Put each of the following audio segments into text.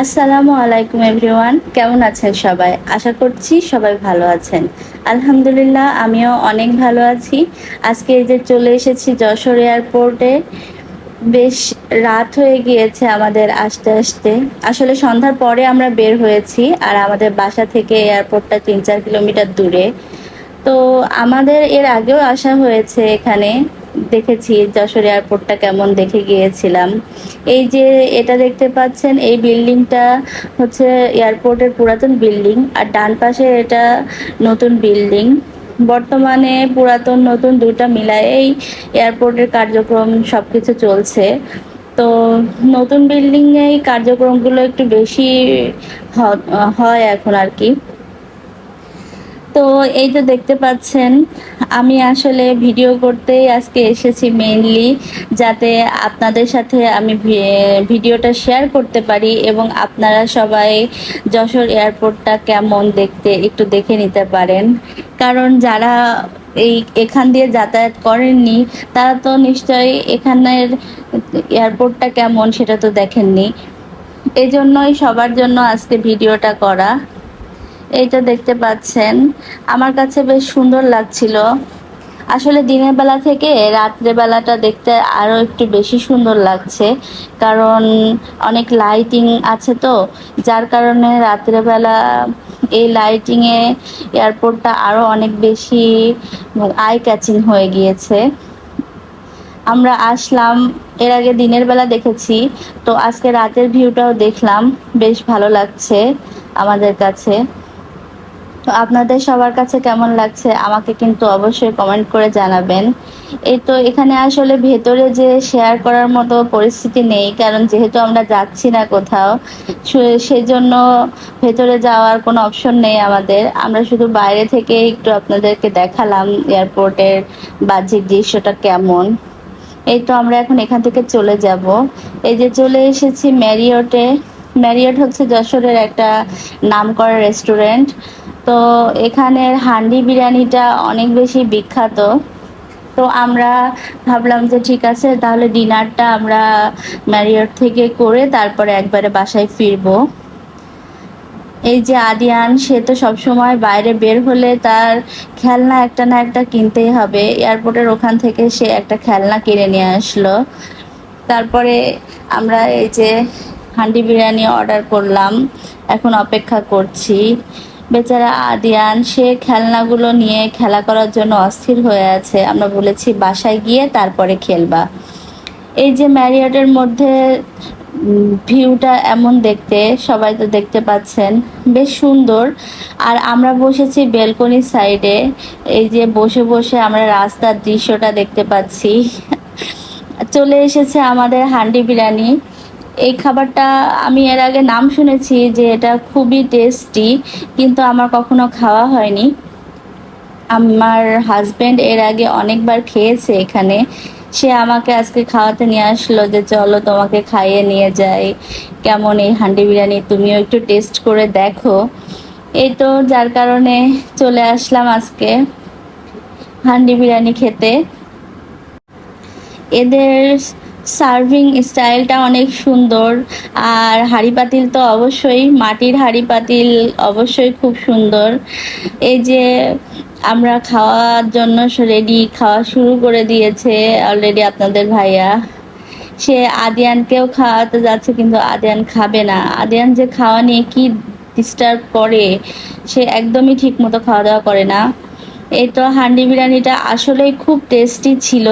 আসসালামু আলাইকুম এভরিওয়ান, কেমন আছেন সবাই? আশা করছি সবাই ভালো আছেন। আলহামদুলিল্লাহ, আমিও অনেক ভালো আছি। আজকে এই যে চলে এসেছি যশোর এয়ারপোর্টে। বেশ রাত হয়ে গিয়েছে আমাদের আসতে আসতে। আসলে সন্ধ্যার পরে আমরা বের হয়েছি, আর আমাদের বাসা থেকে এয়ারপোর্টটা ৩-৪ কিলোমিটার দূরে। তো আমাদের এর আগেও আসা হয়েছে এখানে, দেখেছি যশোর এয়ারপোর্টটা কেমন, দেখে গিয়েছিলাম। এই যে এটা দেখতে পাচ্ছেন, এই বিল্ডিংটা হচ্ছে এয়ারপোর্টের পুরাতন বিল্ডিং, আর ডান পাশে এটা নতুন বিল্ডিং। বর্তমানে পুরাতন নতুন দুটা মিলায় এই এয়ারপোর্টের কার্যক্রম সবকিছু চলছে। তো নতুন বিল্ডিং এই কার্যক্রমগুলো একটু বেশি হয় এখন আর কি। তো এই যে দেখতে পাচ্ছেন, আমি আসলে ভিডিও করতেই আজকে এসেছি মেইনলি, যাতে আপনাদের সাথে আমি ভিডিওটা শেয়ার করতে পারি এবং আপনারা সবাই যশোর এয়ারপোর্টটা কেমন দেখতে একটু দেখে নিতে পারেন। কারণ যারা এখান দিয়ে যাতায়াত করেননি, তারা তো নিশ্চয়ই এখানের এয়ারপোর্টটা কেমন সেটা তো দেখেননি। এই জন্যই সবার জন্য আজকে ভিডিওটা করা। এইটা দেখতে পাচ্ছেন, আমার কাছে বেশ সুন্দর লাগছিল। আসলে দিনের বেলা থেকে রাত্রে বেলাটা দেখতে আরো একটু বেশি সুন্দর লাগছে, কারণ অনেক লাইটিং আছে তো, যার কারণে রাত্রেবেলা এই লাইটিংয়ে এয়ারপোর্টটা আরো অনেক বেশি আই ক্যাচিং হয়ে গিয়েছে। আমরা আসলাম, এর আগে দিনের বেলা দেখেছি, তো আজকে রাতের ভিউটাও দেখলাম, বেশ ভালো লাগছে আমাদের কাছে। তো আপনাদের সবার কাছে কেমন লাগছে আমাকে কিন্তু অবশ্যই কমেন্ট করে জানাবেন। এই তো এখানে আসলে ভেতরে যে শেয়ার করার মতো পরিস্থিতি নেই, কারণ যেহেতু আমরা যাচ্ছি না কোথাও, সেজন্য ভেতরে যাওয়ার কোনো অপশন নেই আমাদের। আমরা শুধু বাইরে থেকে একটু আপনাদেরকে দেখালাম এয়ারপোর্টের বাহ্যিক দৃশ্যটা কেমন। এই তো আমরা এখন এখান থেকে চলে যাব। এই যে চলে এসেছি ম্যারিয়টে। ম্যারিয়ট হচ্ছে যশোরের একটা নামকরা রেস্টুরেন্ট। তো এখানের হান্ডি বিরিয়ানিটা অনেক বেশি বিখ্যাত। তো আমরা ভাবলাম যে ঠিক আছে, তাহলে ডিনারটা আমরা ম্যারিয়ট থেকে করে তারপরে একবারে বাসায় ফিরবো। এই যে আদিয়ান, সে তো সবসময় বাইরে বের হলে তার খেলনা একটা না একটা কিনতেই হবে। এয়ারপোর্টের ওখান থেকে সে একটা খেলনা কিনে নিয়ে আসলো। তারপরে আমরা এই যে হান্ডি বিরিয়ানি অর্ডার করলাম, এখন অপেক্ষা করছি। বেচারা আদিয়ান, সে খেলনাগুলো নিয়ে খেলা করার জন্য অস্থির হয়ে আছে। আমরা বলেছি বাসায় গিয়ে তারপরে খেলবা। এই যে ম্যারিয়টের মধ্যে ভিউটা এমন দেখতে, সবাই তো দেখতে পাচ্ছেন, বেশ সুন্দর। আর আমরা বসেছি বেলকনি সাইডে। এই যে বসে বসে আমরা রাস্তার দৃশ্যটা দেখতে পাচ্ছি। চলে এসেছে আমাদের হান্ডি বিরিয়ানি। এই খাবারটা আমি এর আগে নাম শুনেছি যে এটা খুবই টেস্টি, কিন্তু আমার কখনো খাওয়া হয়নি। আমার হাজবেন্ড এর আগে অনেকবার খেয়েছে এখানে। সে আমাকে আজকে খাওয়াতে নিয়ে আসলো যে চলো তোমাকে খাইয়ে নিয়ে যাই, কেমন এই হান্ডি বিরিয়ানি, তুমিও একটু টেস্ট করে দেখো। এই তো যার কারণে চলে আসলাম আজকে হান্ডি বিরিয়ানি খেতে। এদের সার্ভিং স্টাইলটা অনেক সুন্দর। আর হাঁড়ি পাতিল তো অবশ্যই মাটির হাঁড়ি পাতিল, অবশ্যই খুব সুন্দর। এই যে আমরা খাওয়ার জন্য রেডি, খাওয়া শুরু করে দিয়েছে অলরেডি আপনাদের ভাইয়া। সে আদিয়ানকেও খাওয়াতে যাচ্ছে, কিন্তু আদিয়ান খাবে না। আদিয়ান যে খাওয়া নিয়ে কি ডিস্টার্ব করে, সে একদমই ঠিক মতো খাওয়া দাওয়া করে না। এই তো হান্ডি বিরিয়ানিটা আসলেই খুব টেস্টি ছিল,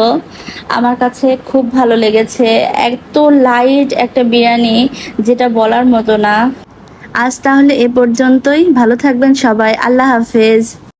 আমার কাছে খুব ভালো লেগেছে। এত লাইট একটা বিরিয়ানি, যেটা বলার মতো না। আজ তাহলে এ পর্যন্তই, ভালো থাকবেন সবাই, আল্লাহ হাফেজ।